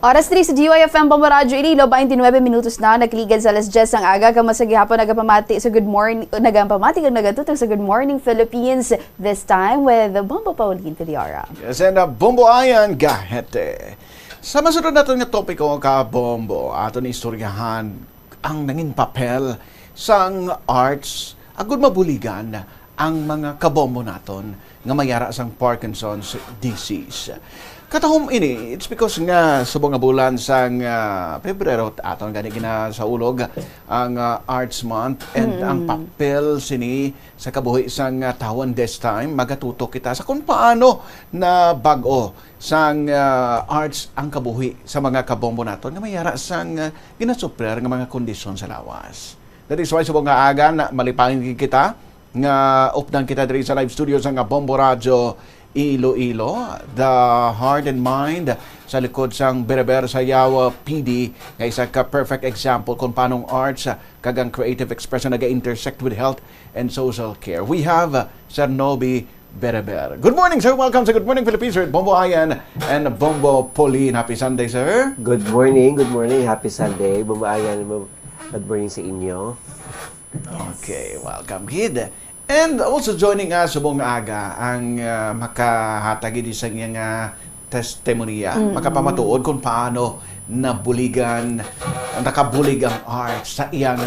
Oras 3 sa GYFM Pamaradyo Iloilo, 29 minutos na, nakiligan sa alas 10 ang aga, kamasagihapon nagapamati sa good morning, nagampamati kang nagatutang sa Good Morning Philippines, this time with Bombo Pauline Tiliara. Yes, and Bombo Ayan Gahete. Sa masunod natin nga topiko ka Bombo, ato ni istoryahan ang nanging papel sang arts, agud mabuligan ang mga kabombo naton nga mayara sang Parkinson's disease. Katahom ini, it's because nga subong nga bulan sang Pebrero aton gani gina sa ulog ang Arts Month and ang papel sini sa kabuhi sang tawon this time magatutok kita sa kung paano na bag-o sang arts ang kabuhi sa mga kabombo naton nga mayara sang ginasuprer nga mga kondisyon sa lawas. That is why subong nga aga na malipangin kita nga updan kita diri sa live studio sa nga Bombo Radio Iloilo, the heart and mind sa likod sang Bereber Sayaw PD nga isa ka perfect example kung paanong arts kagang creative expression naga-intersect with health and social care. We have Sir Noby Bereber. Good morning, sir. Welcome sa Good Morning Philippines, sir. Bombo Ayan and Bombo Pauline. Happy Sunday, sir. Good morning. Good morning. Happy Sunday. Bombo Ayan. Good morning sa inyo. Okay, welcome, kid. And also joining us subong aga ang makahatagi di sa nga testimonya, makapamatuod kung paano nabuligan, nakabulig ang arts sa iyang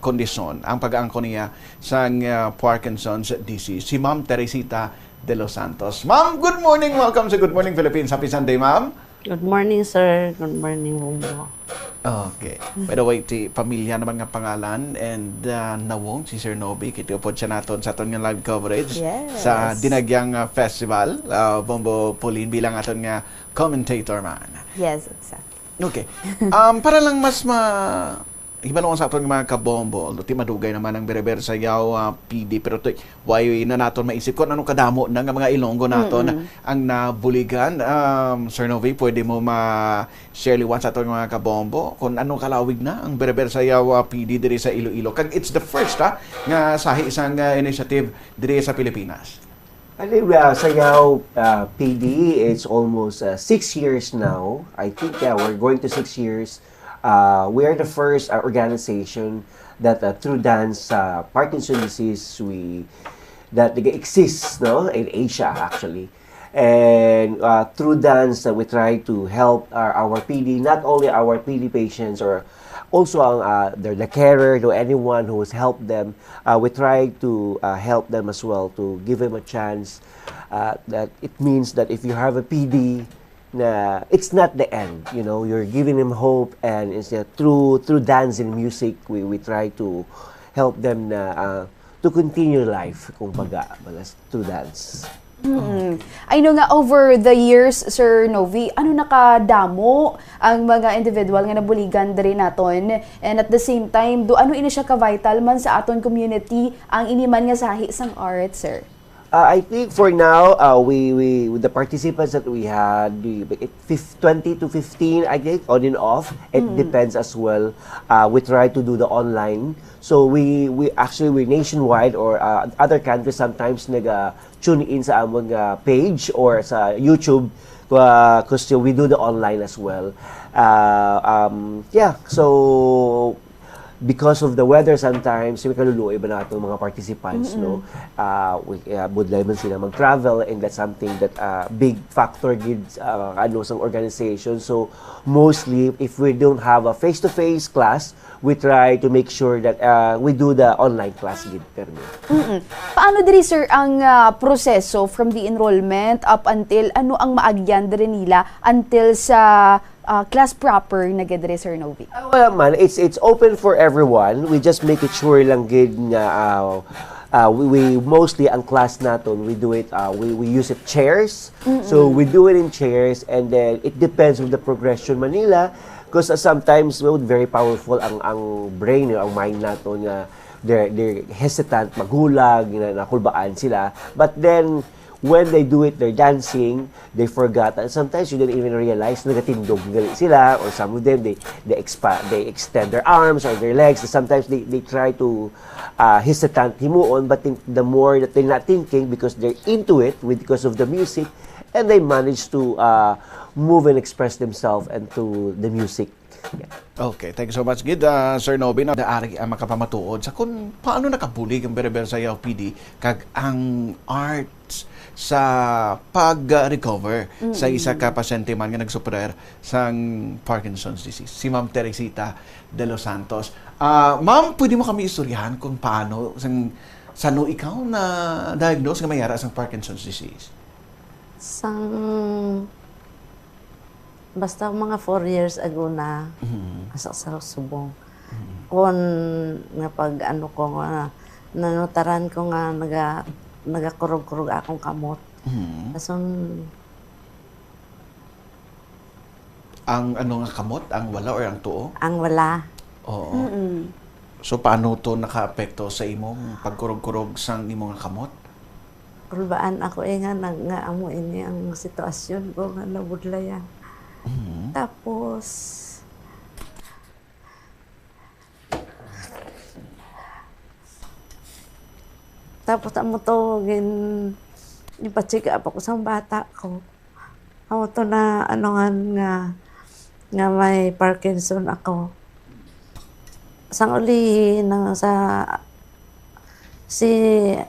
kondisyon, ang pag-aangko niya sa Parkinson's disease. Si Ma'am Teresita de los Santos. Ma'am, good morning. Welcome sa Good Morning Philippines. Happy Sunday, Ma'am. Good morning, sir. Good morning, Bombo. Okay. By the way, ti pamilya naman nga pangalan and nawong si Sir Noby. Kitupod siya naton sa aton nga live coverage sa Dinagyang Festival. Bombo Pauline bilang aton nga commentator man. Yes, exactly. Okay. Para lang mas hibalong sa aton mga kabombo, ti madugay naman ang Bereber Sayaw PD, pero why na naton maisip ko anong kadamo na nga mga Ilonggo naton ang nabuligan. Sir Noby, pwede mo ma-share liwan sa aton mga kabombo kung anong kalawig na ang Bereber Sayaw PD diri sa Iloilo. Kag it's the first nga sahi isang initiative diri sa Pilipinas. Sayaw PD, it's almost 6 years now. I think we're going to 6 years. We are the first organization that through dance Parkinson's disease that exists in Asia actually, and through dance we try to help our PD, not only our PD patients or also the carer to anyone who has helped them. We try to help them as well, to give them a chance. That it means that if you have a PD, na it's not the end, you're giving them hope, and it's through dance and music we try to help them to continue life through dance. I know nga over the years, Sir Noby, ano nakadamo ang mga individual nga nabuligan diri naton, and at the same time ano ini siya ka vital man sa aton community ang iniman nga sahi sang art, sir? I think for now, we with the participants that we had, 20 to 15, I think, on and off. It depends as well. We try to do the online. So we actually, we're nationwide, or other countries sometimes tune in sa among page or sa YouTube, because we do the online as well. So because of the weather sometimes, may kaluluoy ba natin mga participants, would lemon sila mag-travel, and that's something that big factor gives sa organization. So mostly, if we don't have a face-to-face class, we try to make sure that we do the online class gid. Paano diri, sir, ang proseso from the enrollment up until ano ang maagyan diri nila until sa class proper na gidre, Sir Noby? Well, man, it's open for everyone. We just make it sure lang gid nga we mostly ang class naton, we do it we use it chairs. So we do it in chairs, and then it depends on the progression Manila, because sometimes very powerful ang brain, ang mind naton nga they're hesitant, maghulag, nakulbaan sila, but then when they do it, they're dancing, they forgot, and sometimes you don't even realize nagatindog sila, or some of them they extend their arms or their legs, and sometimes they try to hesitant himuon, but the more that they're not thinking, because they're into it because of the music, and they manage to move and express themselves into the music. Yeah. Okay, thank you so much, Gid. Sir Novi, na daari ang makapamatuod sa kung paano nakabulig ang Bereber Sayaw PD kag ang arts sa pag-recover sa isa ka pasyente man nga nagsuperer sang Parkinson's disease. Si Ma'am Teresita de los Santos. Ma'am, pwede mo kami istoryahan kung paano sano ikaw na diagnose nga mayara sang Parkinson's disease? Basta mga 4 years ago na asa sa subong. Kung nga pag ano ko nga nanutaran ko nga nagakurog-kurog akong kamot. Ang ano nga kamot? Ang wala or ang tuo? Ang wala. Oo. So paano to naka-apekto sa imong pagkurog-kurog sang imong kamot? Kulbaan ako nga nag-amo ini ang sitwasyon ko nga nabudlayan. Tapos amo to ipa-check up ako sa bata ko. Amo to na nga may Parkinson ako. Sang uli na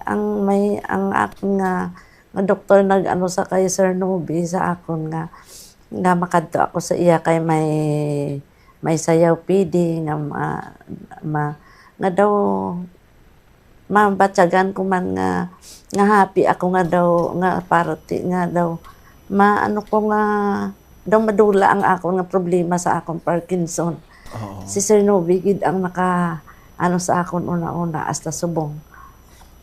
ang aking nga doktor nag-ano sa kay Sir Novi sa akon nga makadto ako sa iya kay may sayaw PD nga nga daw mabatyagan ko man nga happy ako nga daw nga parati nga daw maano ko nga daw madula ang ako nga problema sa akong Parkinson. Si Sir Novi gid ang naka ano sa akon una-una hasta subong.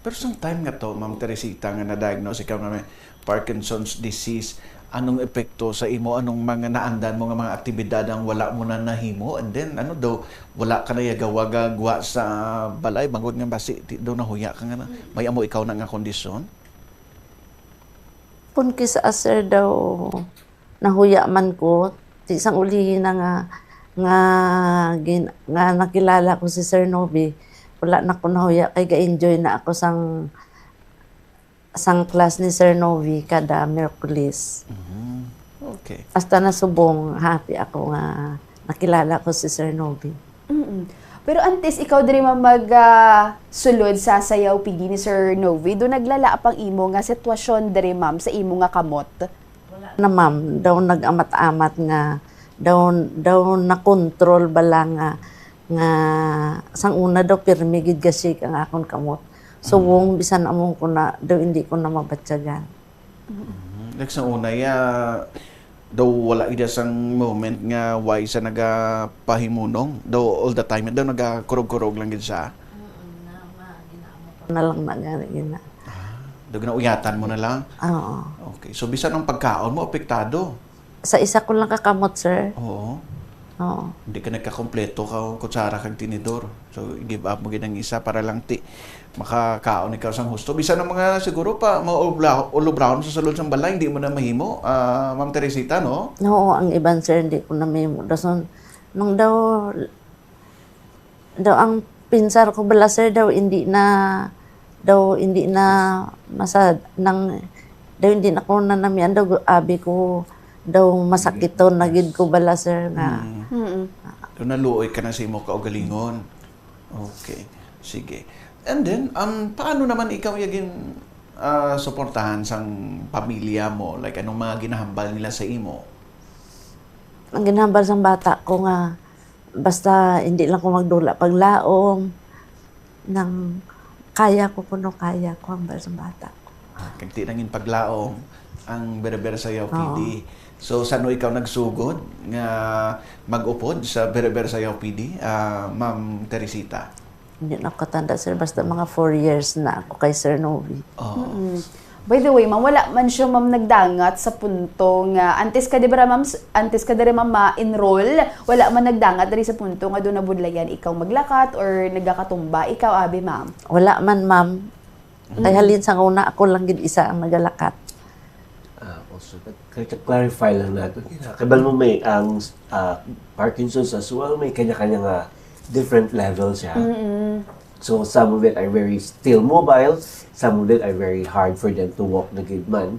Pero some time nga to, Ma'am Teresita, nga na-diagnose ikaw nga may Parkinson's disease, anong epekto sa imo, anong mga naandan mo nga mga aktibidad ang wala mo na nahimo, and then ano daw, wala ka na gagwa sa balay, bangod nga basi, daw nahuya ka nga na, may amo ikaw na nga kondisyon? Punki sa sir daw, nahuya man ko, isang ulihin na nga nakilala ko si Sir Novi, wala na ko nahuya kay ga-enjoy na ako sang class ni Sir Novi kada Miyerkules. Okay. Hasta nasubong, happy ako nga nakilala ko si Sir Novi. Pero antes ikaw diri sulod sa sayaw pigi ni Sir Novi, do naglala pang imo nga sitwasyon diri ma'am sa imo nga kamot. Na ma'am, daw nag-amat-amat nga daw na control bala nga sang una daw pirmi gid gasik ang akon kamot. So wong bisan among ko na daw hindi ko na mabatyagan. Like sa una daw wala ida sang moment nga why sa nagapahimunong, daw all the time daw nagakurog-kurog lang gid siya. Na lang na gina. Daw ginauyatan mo na lang. Oo. Okay. So bisan ang pagkaon mo apektado. Sa isa ko lang kakamot, sir. Oo. Oo. Hindi ka nagkakompleto ka kutsara kang tinidor. So, give up mo ginang isa para lang makakaon ikaw sang husto. Bisa ng mga siguro pa, maulubrahon sa sulod sang balay, hindi mo na mahimo. Ma'am Teresita, no? Oo, ang iban, sir, hindi ko na may dason. Nang daw ang pinsar ko bala, sir, daw hindi na masad, daw hindi na ko na namian, daw abi ko, daw masakit to nagid ko bala sir nga. So naluoy ka na sa imo kaugalingon. Okay. Sige. And then paano naman ikaw yagin suportahan sang pamilya mo? Like anong mga ginahambal nila sa imo? Ang ginahambal sang bata ko nga basta hindi lang ko magdula paglaom nang kaya ko hambal sang bata ko. Kag ti nangin paglaom ang Bereber Sayaw PD. So, saan ikaw nagsugod nga mag-upod sa Bereber Sayaw PD, Ma'am Teresita? Hindi na ako katanda, sir. Basta mga 4 years na ako kay Sir Novi. By the way, ma'am, wala man siya, ma'am, nagdangat sa punto nga, antes ka diri, ma'am, ma-enroll, wala man nagdangat diri sa punto nga doon nabudlayan, ikaw maglakat or nagkakatumba, ikaw, abi, ma'am? Wala man, ma'am. Kay halin sa una, ako lang gid isa ang nagalakat. Also, clarify lang natin. Kabal mo may ang Parkinson's as well, may kanya-kanya different levels siya. So some of it are very still mobile, some of it are very hard for them to walk na gid man.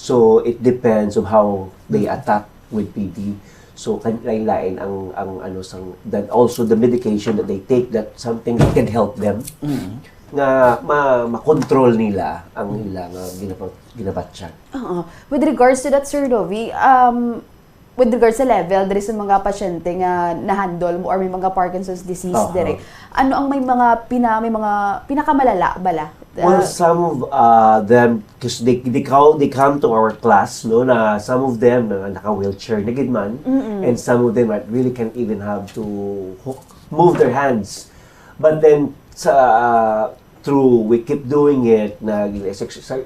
So it depends on how they attack with PD. So lain-lain ang ano sang, then also the medication that they take, that something that can help them nga ma-control nila ang ilang ginabatyan. With regards to that, Sir Novi, with regards sa level, there is mga pasyente nga na-handle mo or may mga Parkinson's disease dire. Ano ang may mga pinakamalala bala? Well, some of them, because they come to our class, no, na some of them na naka-wheelchair na gid man, and some of them really can't even have to move their hands. But then, through we keep doing it, na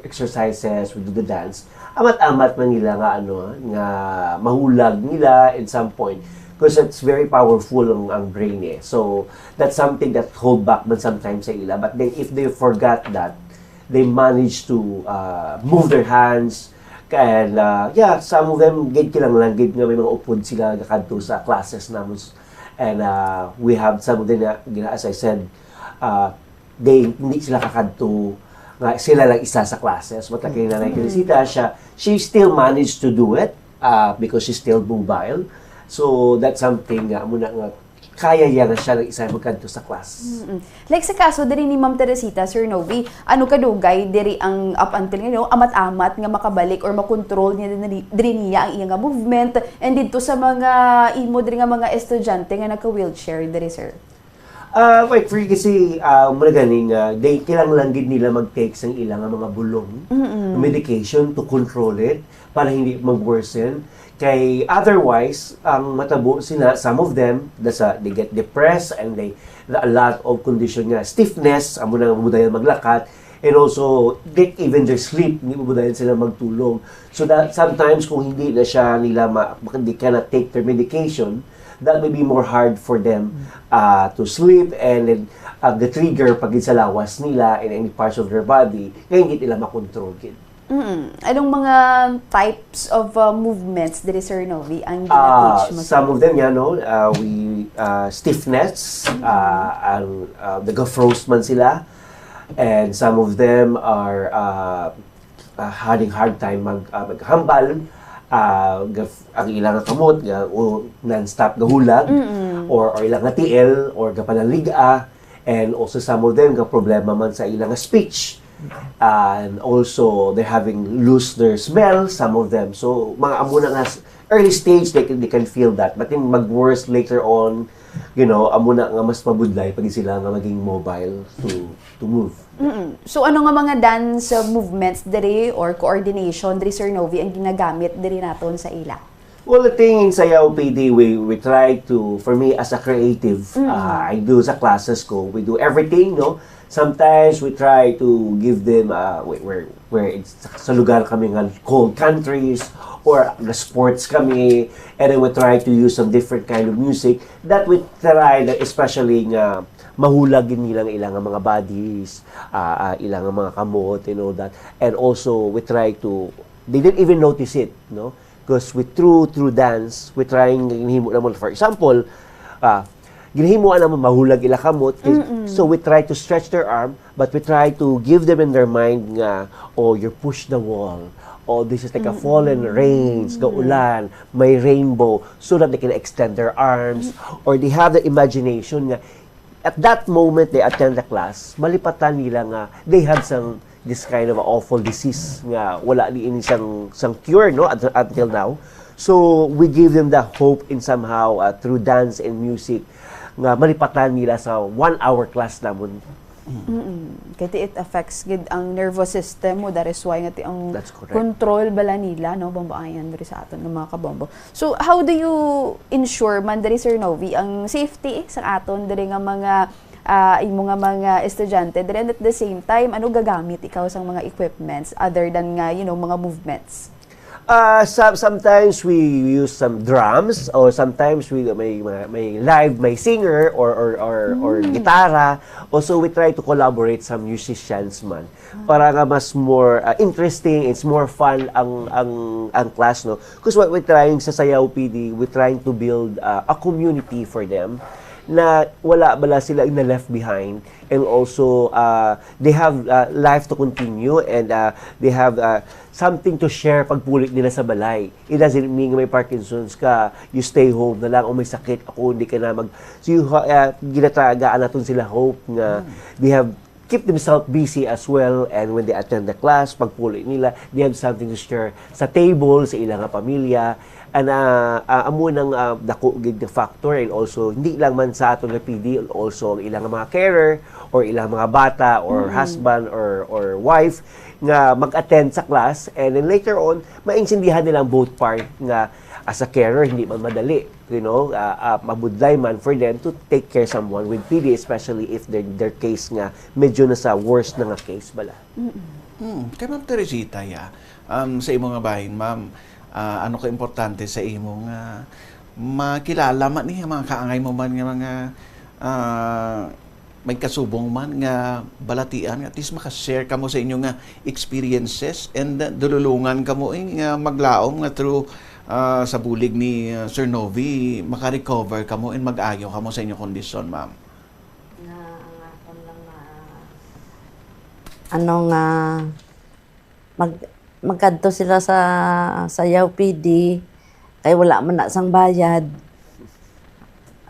exercises, we do the dance, amat-amat man nila nga mahulag nila at some point. Because it's very powerful ang brain eh. So, that's something that hold back man sometimes sa ila. But then, if they forgot that, they manage to move their hands. And, some of them, gid kilang lang, gid nga may mga upod sila nakadto sa classes namin. And we have some of them, as I said, hindi sila kakadto, nga sila lang isa sa classes. But like na Teresita, she still managed to do it because she's still mobile. So, that's something muna nga kaya yan na siya ng isa magkanto sa class. Like sa kaso diri ni Ma'am Teresita, Sir Novi, ano kadugay diri ang up until amat-amat nga makabalik or makontrol niya diri niya ang iyang movement and dito sa mga imo diri nga mga estudyante nga naka-wheelchair diri, sir? Like free kasi muna ganing they kailangan lang gid nila mag-take sang ilang mga bulong medication to control it para hindi mag-worsen. Kay otherwise, ang matabo sila, some of them, they get depressed and a lot of condition nga, stiffness, amo na mabudayan maglakat, and also, even their sleep, hindi mabudayan sila magtulong. So that sometimes, kung hindi na siya nila, they cannot take their medication, that may be more hard for them to sleep, and then the trigger pag sa lawas nila in any parts of their body, kaya hindi nila makontrol it. Anong mga types of movements diri, Sir Novi, ang gina-teach mo? Some of them, stiffness, nag-froze man sila, and some of them are having hard time maghambal, ang ilang kamot, non-stop gahulag, or ilang tiil, or gapanaliga, and also some of them ga problema man sa ilang speech. And also they're having lose their smell, some of them. So mga amo na nga early stage they can feel that, but then mag-worse later on, amo na nga mas mabudlay pag sila nga maging mobile to move. So ano nga mga dance movements diri or coordination diri, Sir Novi, ang ginagamit diri naton sa ila? Well, the thing in Sayaw PD, we try to, for me as a creative, I do sa classes ko, we do everything, no? Sometimes we try to give them where it's sa lugar kami nga cold countries or the sports kami, and then we try to use some different kind of music that we try that especially nga mahulagin nilang ilang mga bodies, ilang mga kamot and all that. And also we try to, they didn't even notice it, no? Because through dance, we trying ginhimo naman, for example, ginhimuan naman mahulag ila kamot. So we try to stretch their arm, but we try to give them in their mind nga, you push the wall. This is like a fallen rains, gaulan, may rainbow, so that they can extend their arms, or they have the imagination nga, at that moment they attend the class, malipatan nila nga, they have this kind of awful disease nga wala ni ini sang cure, no, until now. So we give them the hope in somehow through dance and music nga malipatan nila sa 1-hour class namon. Kaya it affects gid ang nervous system mo, that is why nga ang control bala nila, no, bambaayan diri sa aton ng mga kabombo. So how do you ensure man diri, Sir Novi, ang safety sa aton diri nga mga imo nga mga estudyante, and at the same time, ano gagamit ikaw sa mga equipments other than nga, mga movements? Sometimes we use some drums, or sometimes we may live, may singer or gitara. Also we try to collaborate some musicians man para nga mas more interesting, it's more fun ang class, no? Because what we're trying sa Sayaw PD, we're trying to build a community for them. na wala bala sila na left behind, and also they have life to continue, and they have something to share pagpulik nila sa balay. It doesn't mean may Parkinson's ka, you stay home na lang, o may sakit ako, hindi ka na so ginatagaan natin sila hope nga they have keep themselves busy as well, and when they attend the class, pagpuli nila, they have something to share sa table, sa ilang pamilya, and amo nang dako gid the factor, and also hindi lang man sa aton nga PD, also ang ilang mga carer or ilang mga bata or husband or wife nga mag-attend sa class, and then later on maintindihan nilang both part nga as a carer hindi man madali, mabudlay man for them to take care someone with PD, especially if their case nga medyo nasa worst na nga case bala. Kay Ma'am Teresita, sa imong nga bahin, ma'am, ano ka importante sa imong makilala man niya mga kaangay mo man nga mga may kasubong man nga balatian, at least makashare ka mo sa inyong experiences, and dululungan ka mo nga maglaom nga through sa bulig ni Sir Novi, makarecover ka mo and mag-ayo ka mo sa inyong kondisyon, ma'am. Magkadto sila sa Sayaw PD, kay wala man na sang bayad.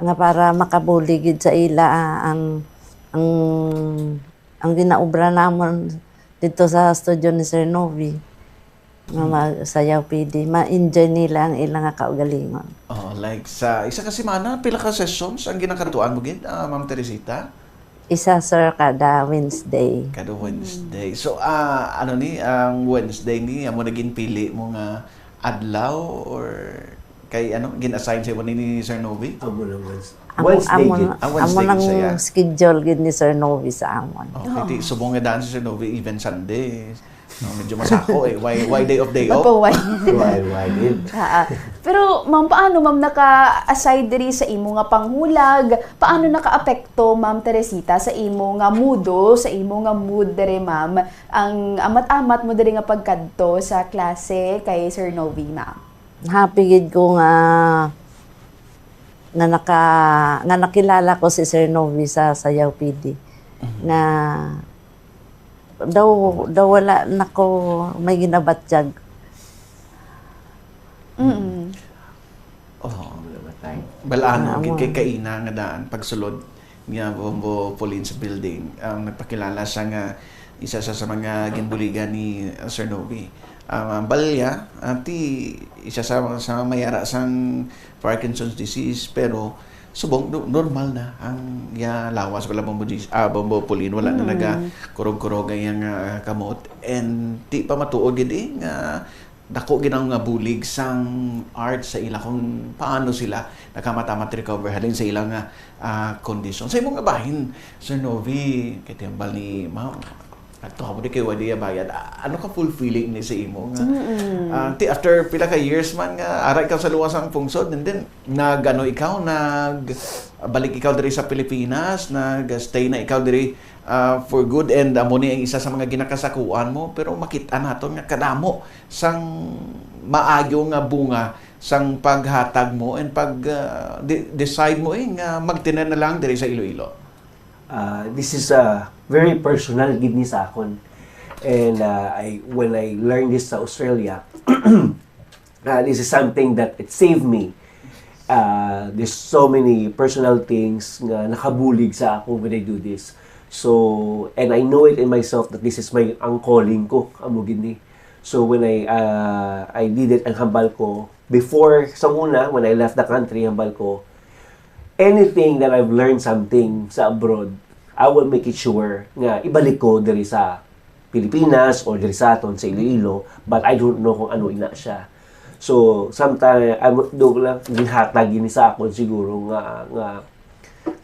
Nga para makabuligid sa ila ang ginaubra namon dito sa studio ni Sir Novi. Sayaw PD, ma-enjoy nila ang ilang kaugalingon. Like sa isa ka semana, pila ka sessions ang ginakatuan mo gid, Ma'am Teresita? Isa, sir, kada Wednesday. Kada Wednesday. So, ang Wednesday ni amo naging pili mo nga adlaw, or kay gin-assign sa ni Sir Novi? Amo lang Wednesday gid. Amo lang schedule gid ni Sir Novi sa amon. Okay, subong nga daan si Sir Novi even Sunday. Medyo masako why day off? Why? Why did? Pero ma'am, paano ma'am naka-aside diri sa imo nga panghulag? Paano naka-apekto, Ma'am Teresita, sa imo nga moodo, sa imo nga mood diri, ma'am, ang amat-amat mo diri nga pagkadto sa klase kay Sir Novi, ma'am? Happy gid ko nga nakilala ko si Sir Novi sa Sayaw PD. Na daw wala nako may ginabatyag. Balaan gid kay kaina nga daan pagsulod nga Bombo Pauline's building. Nagpakilala siya nga isa sa mga ginbuligan ni Sir Novi. Balya, isa sa mayara sang Parkinson's disease, pero subong normal na ang lawas, wala Bombo Pauline, wala na kurog-kurog ang kamot, and di pa matuod gid nga dako ginang nga bulig sang art sa ila kung paano sila nakamatamat recover halin sa ilang kondisyon. Sa imong bahin, Sir Novi, kay tiyambal ni ma'am, ato ka mo di kay wadi bayad, ano ka fulfilling ni sa imo nga after pila ka years man nga aray ikaw sa luwasang pungsod, and then balik ikaw diri sa Pilipinas, stay na ikaw diri for good, and amo ni ang isa sa mga ginakasakuan mo, pero makita naton nga kadamo sang maayo nga bunga sang paghatag mo and decide mo nga magtinan na lang diri sa Iloilo. This is very personal gid ni sa akon, and when I learned this sa Australia, this is something that it saved me. There's so many personal things nga nakabulig sa ako when I do this. So, and I know it in myself that this is ang calling ko, amo gini. So when I did it, ang hambal ko before sa una, when I left the country, hambal ko, anything that I've learned something sa abroad, I will make it sure nga ibalik ko diri sa Pilipinas or diri sa aton sa Iloilo, but I don't know kung ano ina siya. So sometimes do lang ginhatag gini sa akon siguro nga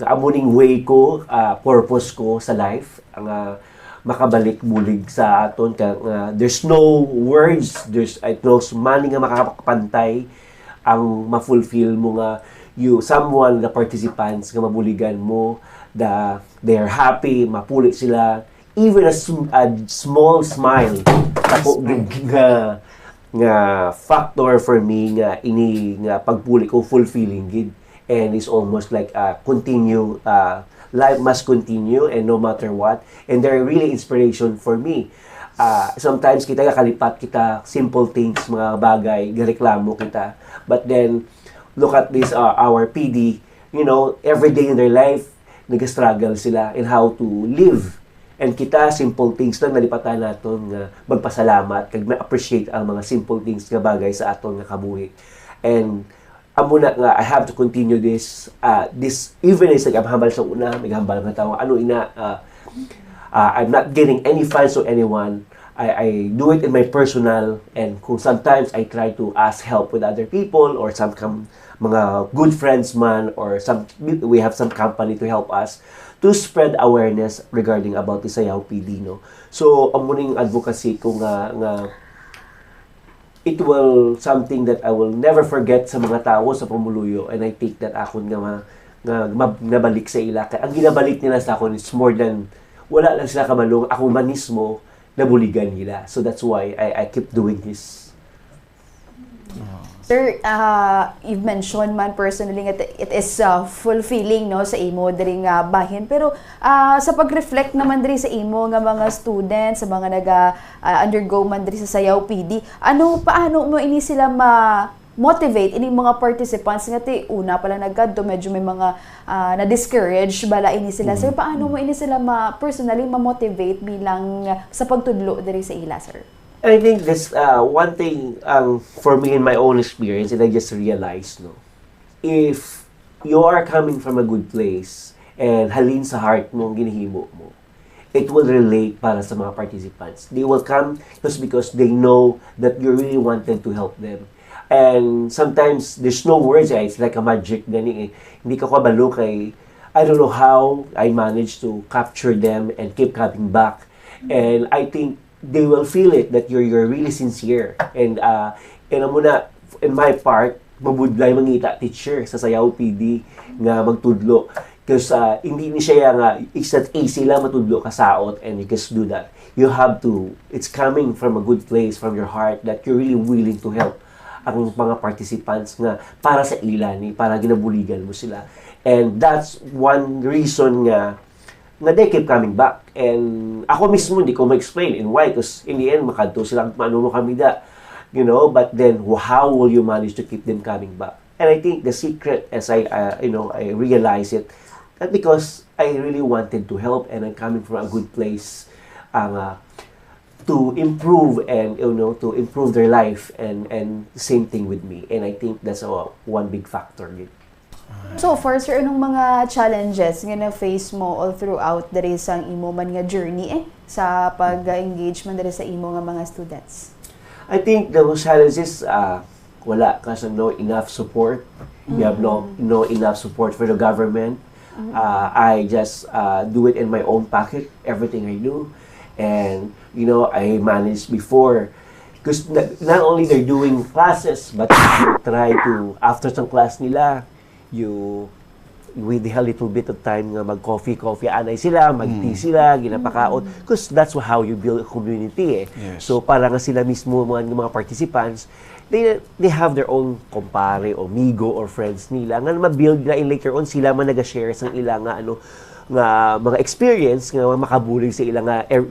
amuning way ko, purpose ko sa life, ang makabalik bulig sa aton there's no words, there's no money nga makakapantay ang ma-fulfill mo nga someone, the participants nga mabuligan mo, they're happy, mapuli sila, even a small smile ako nga factor for me nga ini nga pagpuli ko fulfilling gid. and it's almost like continue, life must continue and no matter what, and they're really inspiration for me. Sometimes kita kalipat kita simple things, mga bagay, gareklamo kita, but then look at this, our PD, you know, every day in their life nag-struggle sila in how to live. And kita, simple things lang nalipatan naton nga magpasalamat, kag ma-appreciate ang mga simple things nga bagay sa aton nga kabuhi. And amo na nga, I have to continue this, even is nag-ambal sa una, nag-ambal nga tao, I'm not getting any funds to anyone. I do it in my personal, and kung sometimes I try to ask help with other people or some mga good friends man, or we have some company to help us to spread awareness regarding about the Sayaw PD, no? So, ang muning advocacy ko nga it will something that I will never forget sa mga tao sa Pumuluyo, and I think that akon nga nabalik sa ila. Ang ginabalik nila sa akon is more than, wala lang sila kamalong, ako man mismo, nabuligan nila. So that's why I keep doing this. Sir, you've mentioned man personally that it is fulfilling, no, sa imo diri nga bahin, pero sa pag-reflect naman diri sa imo nga mga students, sa mga undergo man diri sa Sayaw PD, paano mo ini sila motivate ini mga participants nga una pala nagkadto medyo may mga na-discourage bala ini sila. Sir, paano mo ini sila personally ma-motivate bilang sa pagtudlo diri sa ila, sir? I think this one thing for me in my own experience, and I just realized, no, if you are coming from a good place and halin sa heart mo ang ginihimo mo, it will relate para sa mga participants. They will come just because they know that you really wanted to help them. And sometimes there's no words, it's like a magic. Hindi ka kabalo kay, I don't know how I managed to capture them and keep coming back. And I think they will feel it that you're really sincere. And muna, in my part, mabudlay mangita teacher sa Sayaw PD nga magtudlo. Because hindi ni siya nga, it's not easy lang matudlo ka saot and you just do that. You have to, it's coming from a good place, from your heart, that you're really willing to help ang mga participants nga para sa ilani, para ginabuligan mo sila. And that's one reason nga they keep coming back. And ako mismo, hindi ko ma-explain in why. Because in the end, makadto sila, maano mo kami da. You know, but then, how will you manage to keep them coming back? And I think the secret, as I realize it, that because I really wanted to help and I'm coming from a good place, to improve and, to improve their life and the same thing with me. And I think that's one big factor. So far, sir, anong mga challenges nga na-face mo all throughout diri sa imo man nga journey sa pag-engage man diri sa imo nga mga students? I think the challenges, wala kasi no enough support. You have no enough support for the government. I just do it in my own pocket, everything I do. And, I managed before. Because not only they're doing classes, but you try to, after some class nila, with a little bit of time nga mag-coffee, anay sila, mag-tea sila, ginapakaon. Because that's how you build a community. Yes. So, para nga sila mismo, mga participants, they have their own kumpare, o amigo, or friends nila. Nga ma-build na later on, sila man nag-share sa ilang nga mga experience, nga makabulig sa ilang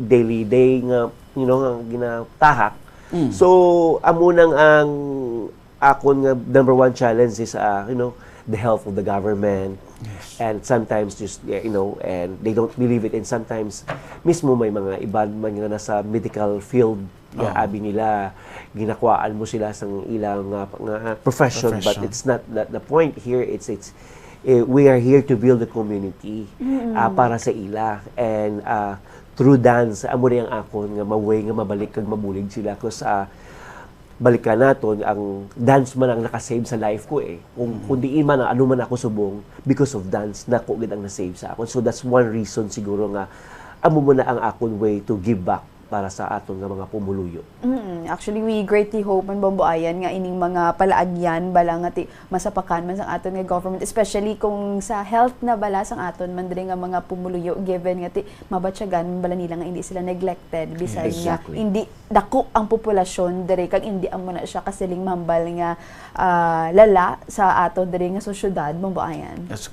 daily day, nga, nga ginatahak. So, amo nang ang akon nga number one challenge is, the health of the government. Yes. And sometimes just, and they don't believe it. And sometimes, mismo may mga iba man nga nasa medical field, nga abi nila, ginakwaan mo sila sa ilang profession. But it's not the point here. We are here to build a community para sa ila. And through dance, amo na yung akon nga maway nga mabalik kag mabulig sila. Kasi balikan naton ang dance man ang nakasave sa life ko kung diin man ano man ako subong, because of dance nako gid ang na-save sa akon. So that's one reason siguro nga amo mo na ang akon way to give back para sa aton nga mga pumuluyo. Actually, we greatly hope man bambuayan nga ining mga palaagyan bala nga ti masapakan man sang aton nga government, especially kung sa health na bala sang aton man diri nga mga pumuluyo, given nga ti mabatyagan bala nila nga hindi sila neglected bisan nga Exactly. hindi dako ang populasyon diri kag hindi amo na siya kasiling mambal nga lala sa aton diri nga syudad bambuayan. Yes,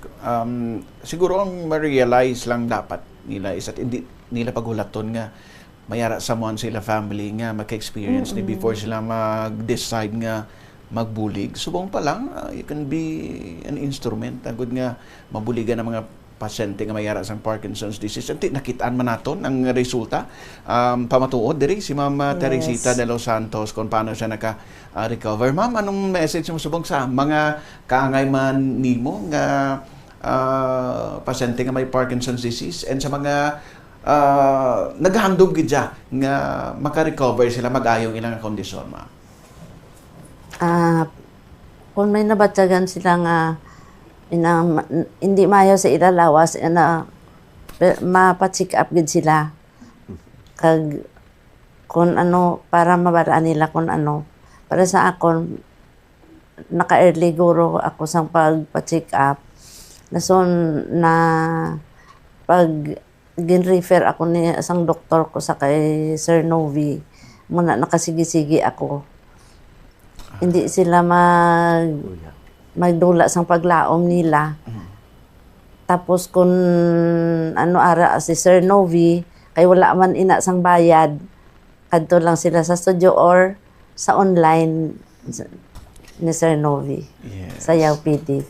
siguro ang ma-realize lang dapat nila is at hindi nila paghulaton nga mayara someone sila family nga maka-experience ni before sila mag-decide nga magbulig. Subong pa lang, you can be an instrument. Agad nga mabuligan ng mga pasyente nga mayara sa Parkinson's disease. Anti nakitaan man naton ang resulta. Pamatuod diri si Ma'am Teresita de los Santos kung paano siya naka-recover. Ma'am, anong message mo subong sa mga kaangay man nimo nga pasyente nga may Parkinson's disease and sa mga naghandog gidya nga maka-recover sila mag-ayong ilang kondisyon, ma'am? Kung may nabatyagan sila nga hindi mayo sa ilalawas mapa-check up gid sila kag kung ano para mabalaan nila kung ano. Para sa akon naka-early guro ako sang pagpa-check up na pag gin-refer ako ni isang doktor ko sa kay Sir Novi, muna nakasigi-sigi ako. Hindi sila magdula sang paglaom nila. Tapos kung ara si Sir Novi, kay wala man ina sang bayad, kadto lang sila sa studio or sa online ni Sir Novi. Yes. Sa Yaw PD.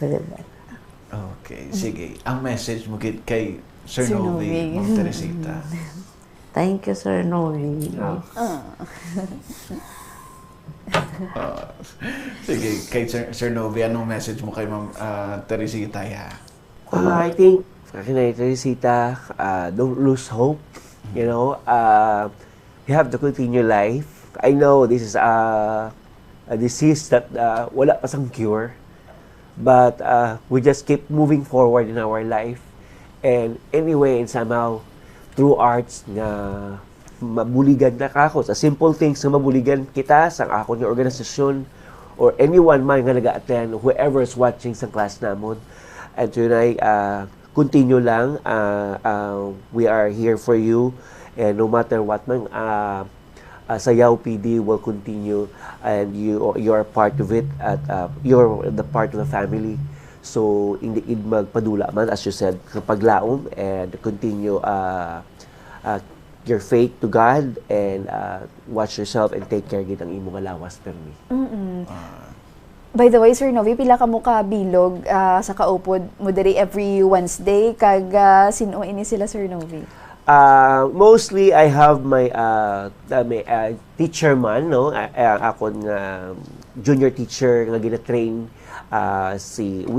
Okay, sige. Ang message mo kay Sir Sir Novi, Novi. Ma'am Teresita. Thank you, Sir Novi. Sige, kay Sir Novi, anong message mo kay Ma'am Teresita? I think, kay Teresita, don't lose hope. You know, you have to continue life. I know this is a disease that wala pa sang cure. But we just keep moving forward in our life. And anyway, and somehow, through arts nga mabuligan na kako sa simple things na mabuligan kita sa ako ni organisasyon or anyone man nga naga-attend, whoever is watching sa class namon. And tonight, continue lang. We are here for you. And no matter what man, sa Yaw PD will continue and you are part of it at you're the part of the family. So, hindi magpadula man, as you said, paglaom and continue your faith to God and watch yourself and take care gid ang imong lawas permi. By the way, Sir Novi, pila ka mo ka bilog sa kaupod mo diri every Wednesday kag sino ini sila, Sir Novi? Mostly I have my teacher man, no, ako nga junior teacher nga gina-train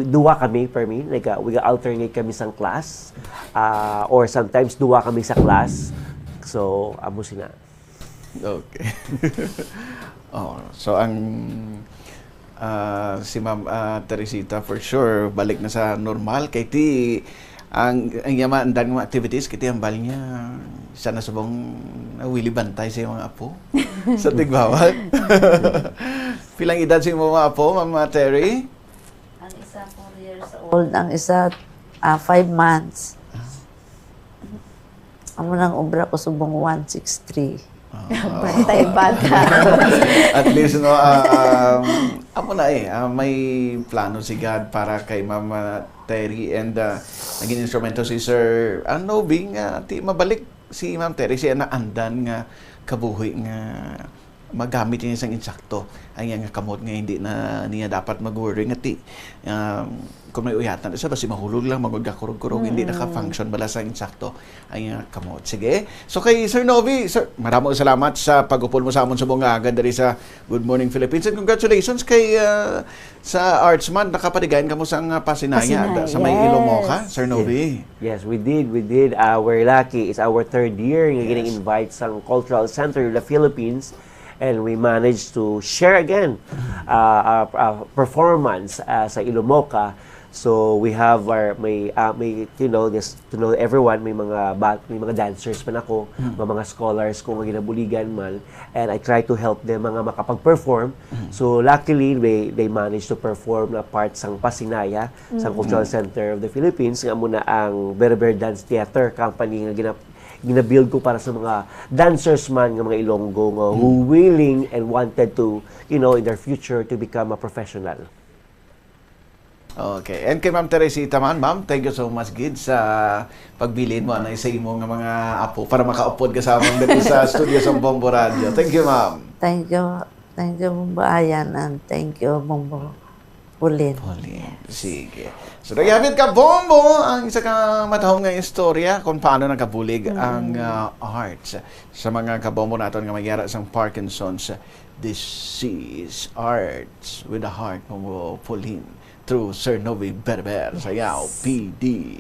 duwa kami per me, like we alternate kami sang class or sometimes duwa kami sa class, so amo sina. Okay. So ang si Ma'am Teresita for sure balik na sa normal kay ti ang yaman dan mga activities kiti ang bal niya sana subong willy bantay sa mga apo sa Tigbawat. Pilang edad si mga apo, Ma'am Terry? Ang isa 4 years old, ang isa 5 months. Amo nang obra ko subong 163. Bantay bata. At least no amo na may plano si God para kay Ma'am Terry and naging instrumento si Sir Novi nga ti mabalik si Ma'am Terry siya na andan nga kabuhi nga magamit niya isang insakto ay nga kamot nga hindi na niya dapat mag-worry nga ti kung may uyatan isa basi mahulog lang magod ka kurog-kurog hindi naka-function bala sa insakto ay nga kamot. Sige, so kay Sir Novi, sir, maraming salamat sa pag-upol mo sa amon subong agad diri sa Good Morning Philippines and congratulations kay sa Artsman nakapadigayan kamo sang Pasinaya sa may Ilomoca, Sir Novi. Yes, we did. We're lucky. It's our 3rd year nga getting invite sa Cultural Center of the Philippines. And we managed to share again our performance sa Ilomoca So we have may just to know everyone, may mga dancers man ako, mga scholars kung mga ginabuligan man, and I try to help them mga makapag-perform. So luckily they managed to perform na part sang Pasinaya sa Cultural Center of the Philippines nga muna ang Berber Dance Theater company nga ginabuild ko para sa mga dancers man ng mga Ilonggo nga who willing and wanted to, in their future to become a professional. Okay. And kay Ma'am Teresita man, Ma'am, thank you so much, Gid, sa pagbilin mo na isa mo nga mga apo para maka-upload ka sa among dito sa studio sa Bombo Radio. Thank you, Ma'am. Thank you, Bumbo Ayan, and thank you, Bumbo Pulin. Sige. So, nagyapit ka, Bombo, ang isa ka matahong nga istorya kung paano nakabulig ang arts sa mga kabombo natin nga magyara sa Parkinson's disease. Arts with a heart, Bombo Pulin, through Sir Novi Berber, Sayaw, PD.